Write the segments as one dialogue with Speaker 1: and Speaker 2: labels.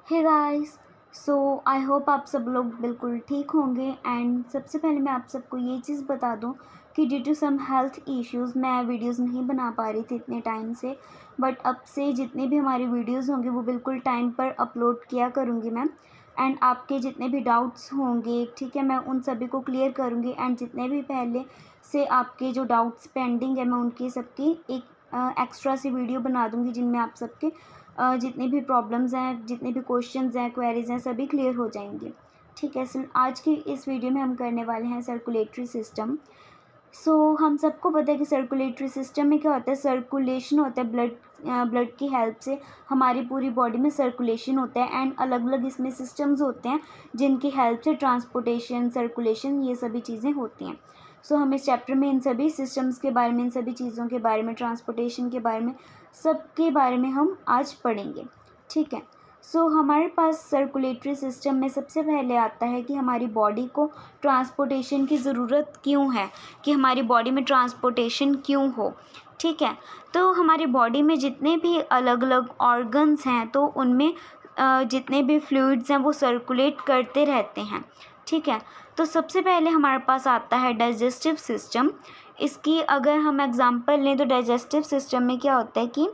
Speaker 1: Hey guys, so I hope आप सब लोग बिल्कुल ठीक होंगे। एंड सबसे पहले मैं आप सबको ये चीज़ बता दूं कि due to some health issues मैं वीडियोस नहीं बना पा रही थी इतने टाइम से, बट अब से जितनी भी हमारी वीडियोस होंगी वो बिल्कुल टाइम पर अपलोड किया करूँगी मैं। एंड आपके जितने भी डाउट्स होंगे, ठीक है, मैं उन सभी को क्लियर करूँगी। एंड जितने भी पहले से आपके जो डाउट्स पेंडिंग है, मैं उनकी सबकी एक एक्स्ट्रा सी वीडियो बना दूँगी जिनमें आप सबके जितनी भी प्रॉब्लम्स हैं, जितने भी क्वेश्चंस हैं, क्वेरीज हैं, सभी क्लियर हो जाएंगे। ठीक है, सो आज की इस वीडियो में हम करने वाले हैं सर्कुलेटरी सिस्टम। सो हम सबको पता है कि सर्कुलेटरी सिस्टम में क्या होता है, सर्कुलेशन होता है। ब्लड की हेल्प से हमारी पूरी बॉडी में सर्कुलेशन होता है। एंड अलग अलग इसमें सिस्टम्स होते हैं जिनकी हेल्प से ट्रांसपोर्टेशन, सर्कुलेशन, ये सभी चीज़ें होती हैं। सो हम इस चैप्टर में इन सभी सिस्टम्स के बारे में, इन सभी चीज़ों के बारे में, ट्रांसपोर्टेशन के बारे में, सबके बारे में हम आज पढ़ेंगे। ठीक है, सो हमारे पास सर्कुलेटरी सिस्टम में सबसे पहले आता है कि हमारी बॉडी को ट्रांसपोर्टेशन की ज़रूरत क्यों है, कि हमारी बॉडी में ट्रांसपोर्टेशन क्यों हो। ठीक है, तो हमारी बॉडी में जितने भी अलग अलग ऑर्गन्स हैं तो उनमें जितने भी फ्लूइड्स हैं वो सर्कुलेट करते रहते हैं। ठीक है, तो सबसे पहले हमारे पास आता है डाइजेस्टिव सिस्टम। इसकी अगर हम एग्जांपल लें तो डाइजेस्टिव सिस्टम में क्या होता है कि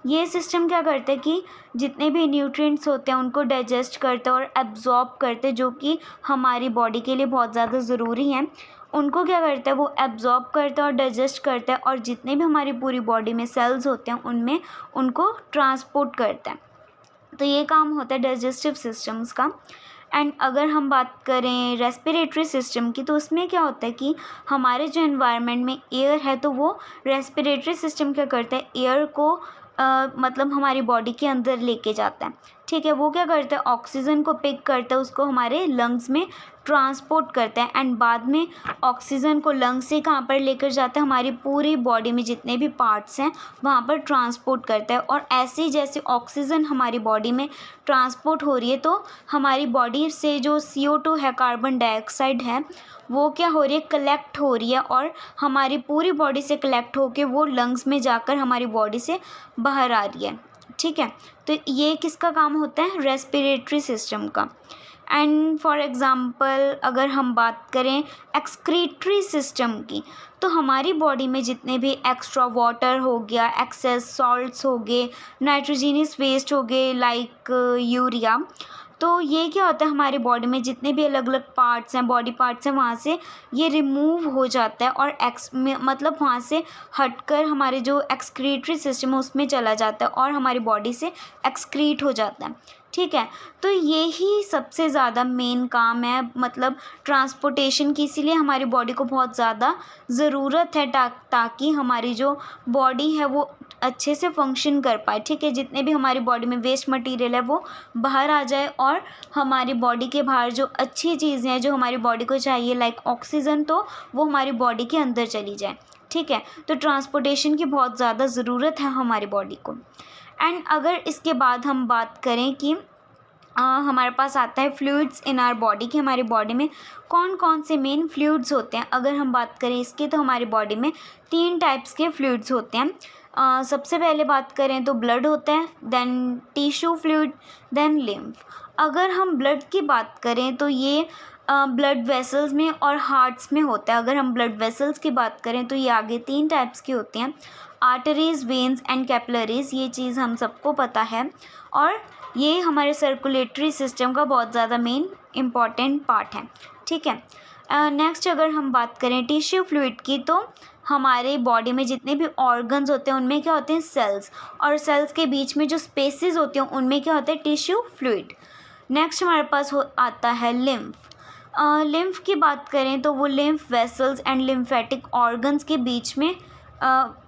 Speaker 1: ये सिस्टम क्या करते हैं कि जितने भी न्यूट्रिएंट्स होते हैं उनको डाइजेस्ट करते हैं और एब्जॉर्ब करते हैं, जो कि हमारी बॉडी के लिए बहुत ज़्यादा ज़रूरी हैं। उनको क्या करते हैं, वो एब्जॉर्ब करते हैं और डाइजेस्ट करते हैं, और जितने भी हमारी पूरी बॉडी में सेल्स होते हैं उनमें उनको ट्रांसपोर्ट करते हैं। तो ये काम होता है डाइजेस्टिव सिस्टम्स का। एंड अगर हम बात करें रेस्पिरेटरी सिस्टम की, तो उसमें क्या होता है कि हमारे जो एनवायरनमेंट में एयर है तो वो रेस्पिरेटरी सिस्टम क्या करता है, एयर को मतलब हमारी बॉडी के अंदर लेके जाता है। ठीक है, वो क्या करता है, ऑक्सीजन को पिक करता है, उसको हमारे लंग्स में ट्रांसपोर्ट करता है। एंड बाद में ऑक्सीजन को लंग्स से कहाँ पर लेकर जाता है, हमारी पूरी बॉडी में जितने भी पार्ट्स हैं वहाँ पर ट्रांसपोर्ट करता है। और ऐसे ही जैसे ऑक्सीजन हमारी बॉडी में ट्रांसपोर्ट हो रही है, तो हमारी बॉडी से जो CO2 है, कार्बन डाइऑक्साइड है, वो क्या हो रही है, कलेक्ट हो रही है, और हमारी पूरी बॉडी से कलेक्ट होके वो लंग्स में जाकर हमारी बॉडी से बाहर आ रही है। ठीक है, तो ये किसका काम होता है, रेस्पिरेटरी सिस्टम का। एंड फॉर एग्ज़ाम्पल अगर हम बात करें एक्सक्रीटरी सिस्टम की, तो हमारी बॉडी में जितने भी एक्स्ट्रा वाटर हो गया, एक्सेस सॉल्ट्स हो गए, नाइट्रोजीनियस वेस्ट हो गए लाइक यूरिया, तो ये क्या होता है, हमारी बॉडी में जितने भी अलग अलग पार्ट्स हैं, बॉडी पार्ट्स हैं, वहाँ से ये रिमूव हो जाता है और मतलब वहाँ से हटकर हमारे जो एक्सक्रीटरी सिस्टम है उसमें चला जाता है और हमारी बॉडी से एक्सक्रीट हो जाता है। ठीक है, तो ये ही सबसे ज़्यादा मेन काम है, मतलब ट्रांसपोर्टेशन की। इसीलिए हमारी बॉडी को बहुत ज़्यादा ज़रूरत है ताकि हमारी जो बॉडी है वो अच्छे से फंक्शन कर पाए। ठीक है, जितने भी हमारी बॉडी में वेस्ट मटेरियल है वो बाहर आ जाए और हमारी बॉडी के बाहर जो अच्छी चीज़ें हैं जो हमारी बॉडी को चाहिए लाइक ऑक्सीजन, तो वो हमारी बॉडी के अंदर चली जाए। ठीक है, तो ट्रांसपोर्टेशन की बहुत ज़्यादा ज़रूरत है हमारी बॉडी को। एंड अगर इसके बाद हम बात करें कि हमारे पास आता है फ्लूइड्स इन आवर बॉडी, कि हमारी बॉडी में कौन कौन से मेन फ्लूइड्स होते हैं। अगर हम बात करें इसकी, तो हमारी बॉडी में 3 टाइप्स के फ्लूइड्स होते हैं। सबसे पहले बात करें तो ब्लड होता है, then tissue fluid, then lymph. अगर हम ब्लड की बात करें तो ये ब्लड वेसल्स में और हार्ट्स में होता है। अगर हम ब्लड वेसल्स की बात करें तो ये आगे 3 टाइप्स की होती हैं, आर्टरीज, वेन्स एंड कैपिलरीज। ये चीज़ हम सबको पता है और ये हमारे सर्कुलेटरी सिस्टम का बहुत ज़्यादा मेन इम्पॉर्टेंट पार्ट है। ठीक है, नेक्स्ट अगर हम बात करें टिश्यू फ्लूइड की, तो हमारे बॉडी में जितने भी ऑर्गन्स होते हैं उनमें क्या होते हैं, सेल्स, और सेल्स के बीच में जो स्पेसेस होती हैं उनमें क्या होता है, टिश्यू फ्लूइड। नेक्स्ट हमारे पास आता है लिम्फ। लिम्फ की बात करें तो वो lymph vessels and lymphatic organs के बीच में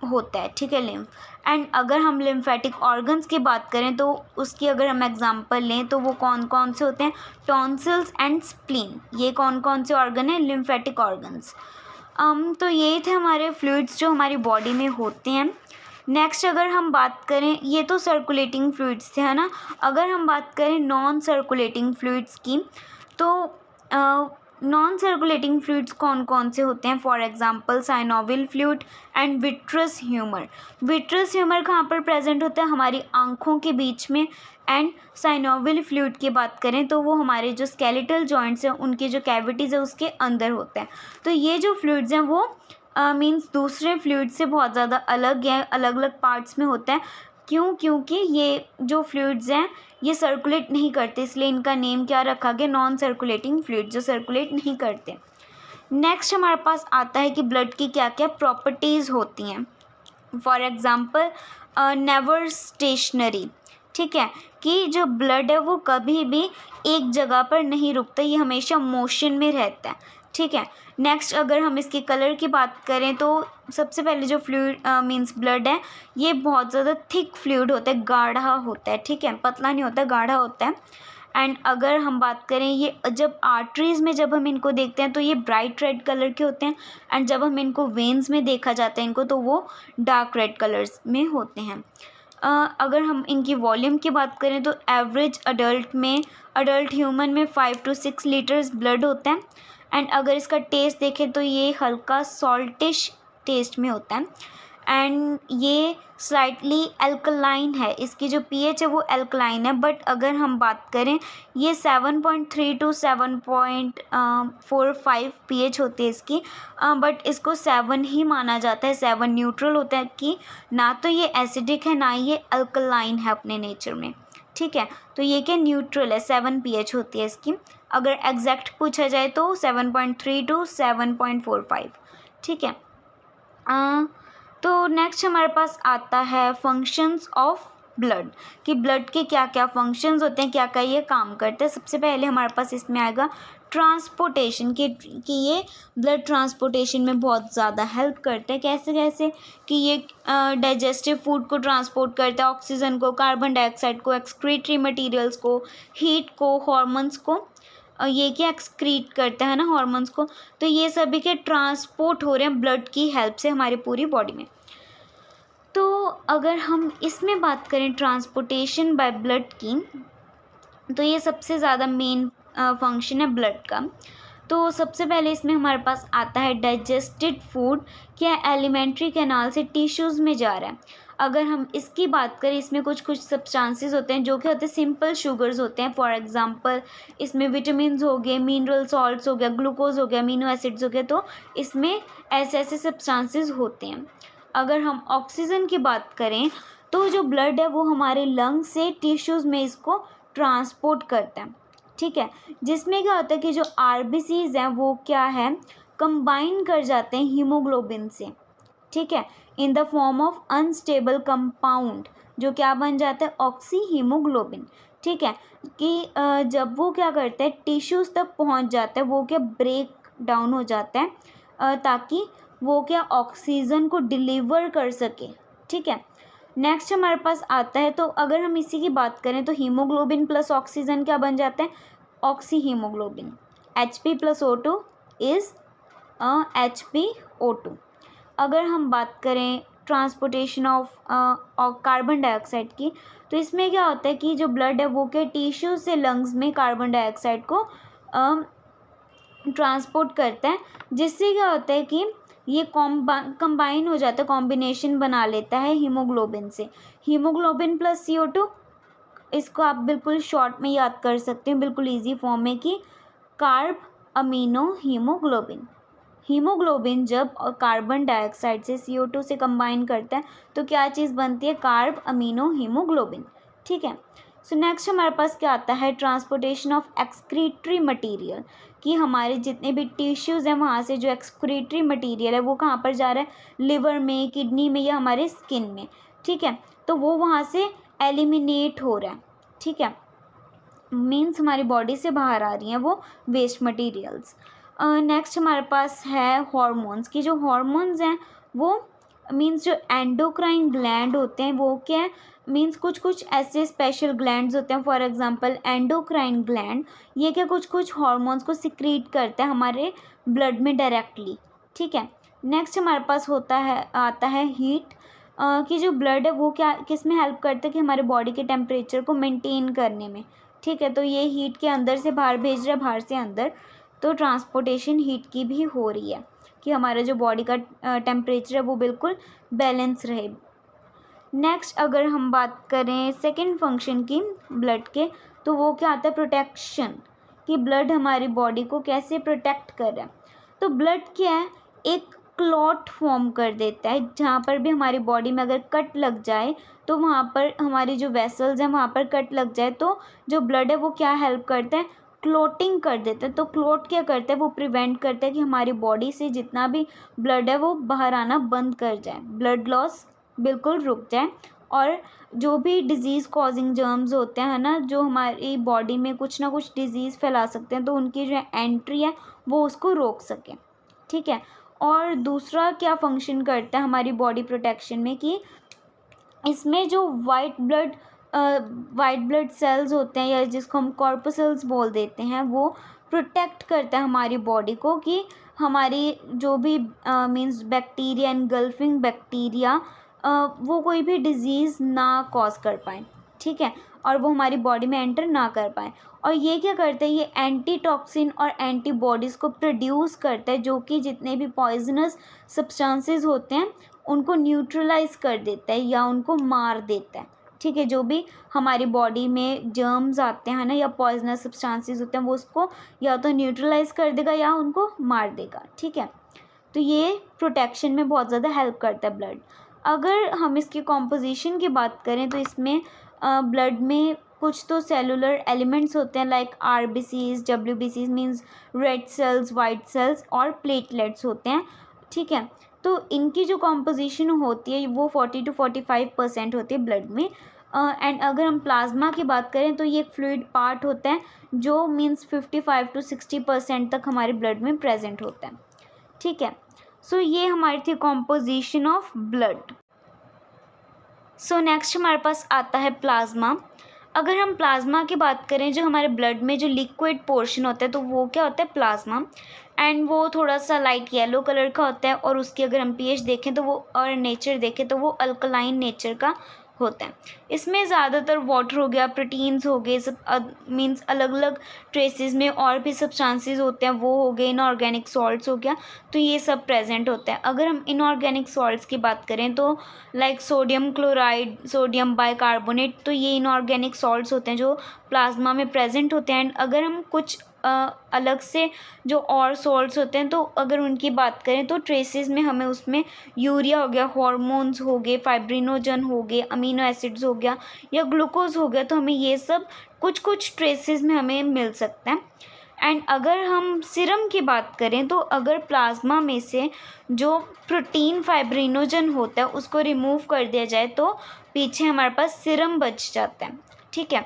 Speaker 1: होता है। ठीक है, लिम्फ। एंड अगर हम लिम्फेटिक ऑर्गन्स की बात करें तो उसकी अगर हम एग्जांपल लें तो वो कौन कौन से होते हैं, टॉन्सिल्स एंड स्प्लीन। ये कौन कौन से ऑर्गन हैं, लिम्फेटिक ऑर्गन्स। तो ये थे हमारे फ्लूइड्स जो हमारी बॉडी में होते हैं। नेक्स्ट अगर हम बात करें, ये तो सर्कुलेटिंग फ्लूइड्स थे, है ना। अगर हम बात करें नॉन सर्कुलेटिंग फ्लूइड्स की, तो नॉन सर्कुलेटिंग फ्लूइड्स कौन कौन से होते हैं? For example synovial fluid and vitreous humour. Vitreous humour कहाँ पर प्रेजेंट होता है? हमारी आँखों के बीच में। एंड साइनोवियल फ्लूइड की बात करें तो वो हमारे जो स्केलेटल जॉइंट्स हैं उनकी जो कैविटीज़ है उसके अंदर होते हैं। तो ये जो फ्लूइड्स हैं वो मीन्स दूसरे फ्लूइड से बहुत ज़्यादा अलग है, अलग अलग पार्ट्स में होते हैं। क्यों? क्योंकि ये जो फ्लूइड्स हैं ये सर्कुलेट नहीं करते, इसलिए इनका नेम क्या रखा गया? नॉन सर्कुलेटिंग फ्लूइड, जो सर्कुलेट नहीं करते। नेक्स्ट हमारे पास आता है कि ब्लड की क्या क्या प्रॉपर्टीज़ होती हैं। फॉर एग्ज़ाम्पल नेवर स्टेशनरी, ठीक है, कि जो ब्लड है वो कभी भी एक जगह पर नहीं रुकता, ये हमेशा मोशन में रहता है, ठीक है। नेक्स्ट अगर हम इसके कलर की बात करें तो सबसे पहले जो फ्लूइड मीन्स ब्लड है ये बहुत ज़्यादा थिक फ्लूइड होता है, गाढ़ा होता है, ठीक है, पतला नहीं होता, गाढ़ा होता है। एंड अगर हम बात करें ये जब आर्टरीज़ में जब हम इनको देखते हैं तो ये ब्राइट रेड कलर के होते हैं। एंड जब हम इनको वेन्स में देखा जाता है इनको तो वो डार्क रेड कलर्स में होते हैं। अगर हम इनकी वॉल्यूम की बात करें तो एवरेज अडल्ट ह्यूमन में 5 to 6 लीटर्स ब्लड होता है। एंड अगर इसका टेस्ट देखें तो ये हल्का सॉल्टिश टेस्ट में होता है। एंड ये स्लाइटली एल्कलाइन है, इसकी जो पीएच है वो एल्कलाइन है। बट अगर हम बात करें ये 7.3 to 7.45 पीएच होती है इसकी, बट इसको 7 ही माना जाता है। 7 न्यूट्रल होता है कि ना तो ये एसिडिक है ना ये अल्कलाइन है अपने नेचर में, ठीक है। तो ये क्या न्यूट्रल है, 7 पीएच होती है इसकी। अगर एग्जैक्ट पूछा जाए तो 7.3 to 7.45, ठीक है। तो नेक्स्ट हमारे पास आता है फंक्शंस ऑफ ब्लड, कि ब्लड के क्या क्या फंक्शंस होते हैं, क्या क्या ये काम करते हैं। सबसे पहले हमारे पास इसमें आएगा ट्रांसपोर्टेशन, कि ये ब्लड ट्रांसपोर्टेशन में बहुत ज़्यादा हेल्प करते हैं। कैसे कैसे? कि ये डाइजेस्टिव फूड को ट्रांसपोर्ट करता है, ऑक्सीजन को, कार्बन डाइऑक्साइड को, एक्सक्रीटरी मटेरियल्स को, हीट को, हॉर्मोन्स को, ये क्या एक्सक्रीट करता है ना हॉर्मोन्स को। तो ये सभी के ट्रांसपोर्ट हो रहे हैं ब्लड की हेल्प से हमारी पूरी बॉडी में। तो अगर हम इसमें बात करें ट्रांसपोर्टेशन बाय ब्लड की, तो ये सबसे ज़्यादा मेन फंक्शन है ब्लड का। तो सबसे पहले इसमें हमारे पास आता है डाइजेस्टेड फूड, क्या एलिमेंट्री कैनाल से टिश्यूज़ में जा रहा है। अगर हम इसकी बात करें इसमें कुछ कुछ सब्सटेंसेस होते हैं जो कि होते हैं सिंपल शुगर्स होते हैं। फॉर एग्जांपल इसमें विटामिन्स हो गए, मिनरल सॉल्ट्स हो गया, ग्लूकोज हो गया, अमीनो एसिड्स हो गए, तो इसमें ऐसे ऐसे सब्सटेंसेस होते हैं। अगर हम ऑक्सीजन की बात करें तो जो ब्लड है वो हमारे लंग से टिश्यूज़ में इसको ट्रांसपोर्ट करता है, ठीक है। जिसमें क्या होता है कि जो आरबीसीज हैं वो क्या है, कंबाइन कर जाते हैं हीमोग्लोबिन से, ठीक है, in the form of unstable compound, जो क्या बन जाता है, ऑक्सी हीमोग्लोबिन, ठीक है। कि जब वो क्या करता है टिश्यूज़ तक पहुंच जाता है वो क्या ब्रेक डाउन हो जाता है ताकि वो क्या ऑक्सीजन को डिलीवर कर सके, ठीक है। नेक्स्ट हमारे पास आता है, तो अगर हम इसी की बात करें तो हीमोग्लोबिन प्लस ऑक्सीजन क्या बन जाता है, oxy haemoglobin. Hp+O2 is HpO2। अगर हम बात करें ट्रांसपोर्टेशन ऑफ कार्बन डाइऑक्साइड की, तो इसमें क्या होता है कि जो ब्लड है वो के टिश्यू से लंग्स में कार्बन डाइऑक्साइड को ट्रांसपोर्ट करता है, जिससे क्या होता है कि ये कंबाइन हो जाता है, कॉम्बिनेशन बना लेता है हीमोग्लोबिन से। हीमोग्लोबिन प्लस CO2, इसको आप बिल्कुल शॉर्ट में याद कर सकते हैं, बिल्कुल इजी फॉर्म में, कि कार्ब अमीनो हीमोग्लोबिन। हीमोग्लोबिन जब कार्बन डाइऑक्साइड से CO2 से कंबाइन करता है तो क्या चीज़ बनती है, कार्ब अमीनो हीमोग्लोबिन, ठीक है। सो नेक्स्ट हमारे पास क्या आता है, ट्रांसपोर्टेशन ऑफ एक्सक्रीटरी मटेरियल, कि हमारे जितने भी टिश्यूज़ हैं वहाँ से जो एक्सक्रीटरी मटेरियल है वो कहाँ पर जा रहा है, लिवर में, किडनी में या हमारे स्किन में, ठीक है। तो वो वहाँ से एलिमिनेट हो रहा है, ठीक है, मीन्स हमारी बॉडी से बाहर आ रही हैं वो वेस्ट मटेरियल्स। नेक्स्ट हमारे पास है हॉर्मोन्स, की जो हॉर्मोन्स हैं वो मीन्स जो एंडोक्राइन ग्लैंड होते हैं वो क्या है, मीन्स कुछ कुछ ऐसे स्पेशल ग्लैंड्स होते हैं। फॉर एग्जांपल एंडोक्राइन ग्लैंड, ये क्या कुछ कुछ हॉर्मोन्स को सिक्रीट करता है हमारे ब्लड में डायरेक्टली, ठीक है। नेक्स्ट हमारे पास आता है हीट, कि जो ब्लड है वो क्या किस में हेल्प करता है, कि हमारे बॉडी के टेम्परेचर को मेंटेन करने में, ठीक है। तो ये हीट के अंदर से बाहर भेज रहा है, बाहर से अंदर, तो ट्रांसपोर्टेशन हीट की भी हो रही है कि हमारा जो बॉडी का टेम्परेचर है वो बिल्कुल बैलेंस रहे। नेक्स्ट अगर हम बात करें सेकंड फंक्शन की ब्लड के, तो वो क्या आता है, प्रोटेक्शन, कि ब्लड हमारी बॉडी को कैसे प्रोटेक्ट कर रहा है। तो ब्लड क्या है, एक क्लॉट फॉर्म कर देता है, जहाँ पर भी हमारी बॉडी में अगर कट लग जाए तो वहाँ पर हमारी जो वेसल्स हैं वहाँ पर कट लग जाए तो जो ब्लड है वो क्या हेल्प करता है, क्लोटिंग कर देता है। तो क्लोट क्या करता है, वो प्रिवेंट करता है कि हमारी बॉडी से जितना भी ब्लड है वो बाहर आना बंद कर जाए, ब्लड लॉस बिल्कुल रुक जाए, और जो भी डिज़ीज़ कॉजिंग जर्म्स होते हैं ना, जो हमारी बॉडी में कुछ ना कुछ डिज़ीज़ फैला सकते हैं, तो उनकी जो एंट्री है वो उसको रोक सकें। ठीक है। और दूसरा क्या फंक्शन करता है हमारी बॉडी प्रोटेक्शन में, कि इसमें जो वाइट ब्लड सेल्स होते हैं, या जिसको हम कॉर्पसेल्स बोल देते हैं, वो प्रोटेक्ट करता है हमारी बॉडी को, कि हमारी जो भी मींस बैक्टीरिया, एनगल्फिंग बैक्टीरिया, वो कोई भी डिज़ीज़ ना कॉज कर पाए। ठीक है, और वो हमारी बॉडी में एंटर ना कर पाए। और ये क्या करता है, ये एंटी टॉक्सिन और एंटीबॉडीज़ को प्रोड्यूस करता है, जो कि जितने भी पॉइजनस सब्सटेंसेस होते हैं उनको न्यूट्रलाइज कर देता है या उनको मार देता है। ठीक है, जो भी हमारी बॉडी में जर्म्स आते हैं ना, या पॉइजनस सब्सटेंसेस होते हैं, वो उसको या तो न्यूट्रलाइज कर देगा या उनको मार देगा। ठीक है, तो ये प्रोटेक्शन में बहुत ज़्यादा हेल्प करता है ब्लड। अगर हम इसकी कॉम्पोजिशन की बात करें तो इसमें ब्लड में कुछ तो सेलुलर एलिमेंट्स होते हैं, like RBCs, WBCs means red cells, white cells, और प्लेटलेट्स होते हैं। ठीक है, तो इनकी जो कॉम्पोजिशन होती है वो 40 to 45% होती है ब्लड में। एंड अगर हम प्लाज्मा की बात करें तो ये एक फ्लूइड पार्ट होता है, जो मीन्स 55 to 60% तक हमारे ब्लड में प्रेजेंट होता है। ठीक है, सो ये हमारी थी composition of blood. So next हमारे पास आता है प्लाज्मा। अगर हम प्लाज्मा की बात करें, जो हमारे ब्लड में जो लिक्विड पोर्शन होता है, तो वो क्या होता है, प्लाज्मा। एंड वो थोड़ा सा लाइट येलो कलर का होता है, और उसकी अगर हम pH देखें तो वो, और नेचर देखें तो वो अल्कलाइन नेचर का होता है। इसमें ज़्यादातर वाटर हो गया, प्रोटीन्स हो गए, सब मीन्स अलग अलग ट्रेसेस में और भी सब्सटेंसेस होते हैं, वो हो गए, इनऑर्गेनिक सॉल्ट्स हो गया, तो ये सब प्रेजेंट होता है। अगर हम इनऑर्गेनिक सॉल्ट्स की बात करें तो like sodium chloride, sodium bicarbonate, तो ये इनऑर्गेनिक सॉल्ट्स होते हैं जो प्लाज्मा में प्रेजेंट होते हैं। एंड अगर हम कुछ अलग से जो और सॉल्ट्स होते हैं, तो अगर उनकी बात करें तो ट्रेसेस में हमें उसमें यूरिया हो गया, हार्मोन्स हो गए, फाइब्रिनोजन हो गए, अमीनो एसिड्स हो गया, या ग्लूकोज हो गया, तो हमें ये सब कुछ कुछ ट्रेसेस में हमें मिल सकता है। एंड अगर हम सीरम की बात करें तो अगर प्लाज्मा में से जो प्रोटीन फाइब्रिनोजन होता है उसको रिमूव कर दिया जाए तो पीछे हमारे पास सीरम बच जाता है। ठीक है,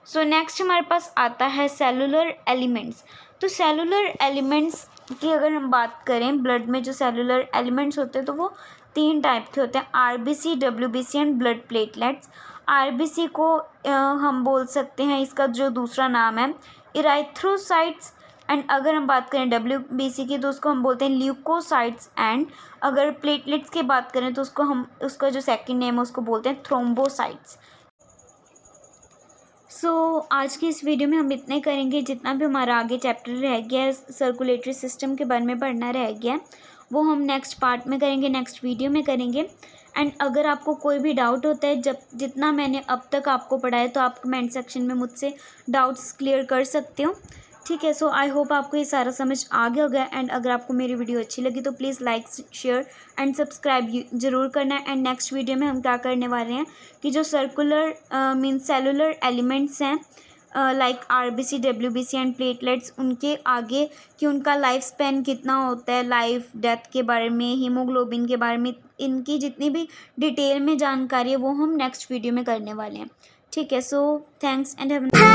Speaker 1: सो नेक्स्ट हमारे पास आता है सेलुलर एलिमेंट्स। तो सेलुलर एलिमेंट्स की अगर हम बात करें, ब्लड में जो सेलुलर एलिमेंट्स होते हैं तो वो 3 टाइप के होते हैं, RBC, WBC and blood platelets. RBC को हम बोल सकते हैं, इसका जो दूसरा नाम है इराइथ्रोसाइट्स। एंड अगर हम बात करें WBC की तो उसको हम बोलते हैं ल्यूकोसाइट्स। एंड अगर प्लेटलेट्स की बात करें तो उसका जो सेकंड नेम है उसको बोलते हैं थ्रोम्बोसाइट्स। सो आज की इस वीडियो में हम इतने करेंगे, जितना भी हमारा आगे चैप्टर रह गया है, सर्कुलेटरी सिस्टम के बारे में पढ़ना रह गया है, वो हम नेक्स्ट पार्ट में करेंगे, नेक्स्ट वीडियो में करेंगे। एंड अगर आपको कोई भी डाउट होता है, जितना मैंने अब तक आपको पढ़ाया, तो आप कमेंट सेक्शन में मुझसे डाउट्स क्लियर कर सकते हो। ठीक है, सो आई होप आपको ये सारा समझ आ गया होगा। एंड अगर आपको मेरी वीडियो अच्छी लगी तो please like, share and subscribe ज़रूर करना है। एंड नेक्स्ट वीडियो में हम क्या करने वाले हैं कि जो सर्कुलर मीन्स सेलुलर एलिमेंट्स हैं, like RBC, WBC and platelets, उनके आगे कि उनका लाइफ स्पैन कितना होता है, लाइफ डेथ के बारे में, हीमोग्लोबिन के बारे में, इनकी जितनी भी डिटेल में जानकारी है वो हम नेक्स्ट वीडियो में करने वाले हैं। ठीक है, सो थैंक्स एंड हैव